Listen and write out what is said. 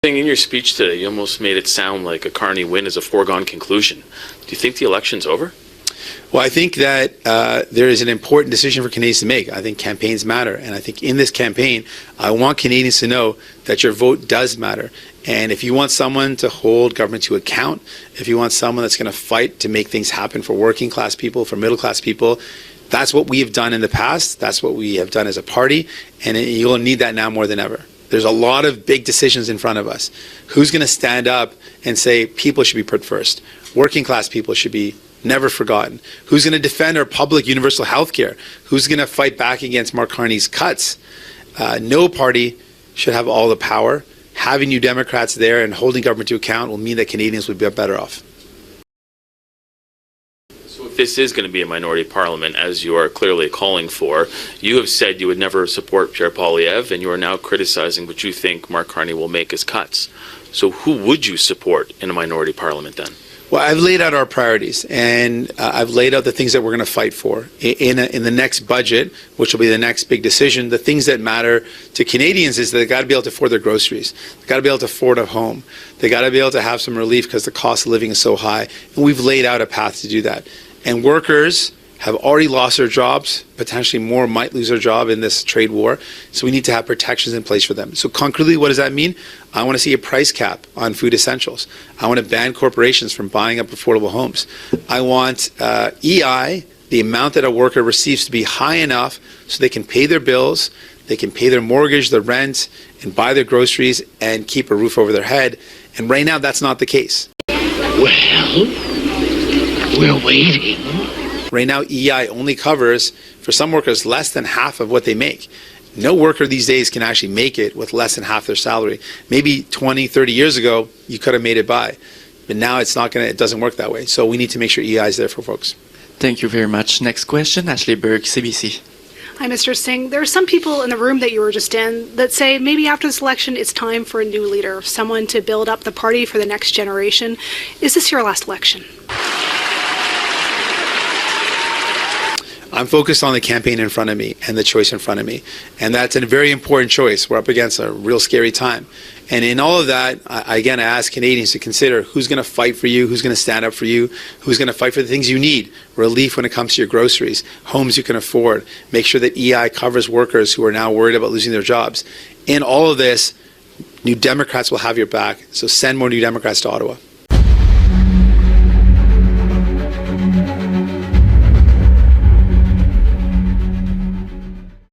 In your speech today, you almost made it sound like a Carney win is a foregone conclusion. Do you think the election's over? Well, I think that there is an important decision for Canadians to make. I think campaigns matter. And I think in this campaign, I want Canadians to know that your vote does matter. And if you want someone to hold government to account, if you want someone that's going to fight to make things happen for working class people, for middle class people, that's what we have done in the past. That's what we have done as a party. And you'll need that now more than ever. There's a lot of big decisions in front of us. Who's going to stand up and say people should be put first? Working class people should be never forgotten. Who's going to defend our public universal health care? Who's going to fight back against Mark Carney's cuts? No party should have all the power. Having New Democrats there and holding government to account will mean that Canadians would be better off. This is going to be a minority parliament, as you are clearly calling for. You have said you would never support Pierre Poilievre, and you are now criticizing what you think Mark Carney will make as cuts. So who would you support in a minority parliament then? Well, I've laid out our priorities, and I've laid out the things that we're going to fight for. In the next budget, which will be the next big decision, the things that matter to Canadians is that they've got to be able to afford their groceries. They've got to be able to afford a home. They've got to be able to have some relief because the cost of living is so high. And we've laid out a path to do that. And workers have already lost their jobs. Potentially more might lose their job in this trade war. So we need to have protections in place for them. So concretely, what does that mean? I want to see a price cap on food essentials. I want to ban corporations from buying up affordable homes. I want EI, the amount that a worker receives, to be high enough so they can pay their bills, they can pay their mortgage, their rent, and buy their groceries and keep a roof over their head. And right now, that's not the case. Well, we're waiting. Right now, EI only covers, for some workers, less than half of what they make. No worker these days can actually make it with less than half their salary. Maybe 20, 30 years ago, you could have made it by. But now it doesn't work that way. So we need to make sure EI is there for folks. Thank you very much. Next question, Ashley Burke, CBC. Hi, Mr. Singh. There are some people in the room that you were just in that say maybe after this election it's time for a new leader, someone to build up the party for the next generation. Is this your last election? I'm focused on the campaign in front of me and the choice in front of me. And that's a very important choice. We're up against a real scary time. And in all of that, I ask Canadians to consider who's going to fight for you, who's going to stand up for you, who's going to fight for the things you need. Relief when it comes to your groceries, homes you can afford. Make sure that EI covers workers who are now worried about losing their jobs. In all of this, New Democrats will have your back. So send more New Democrats to Ottawa.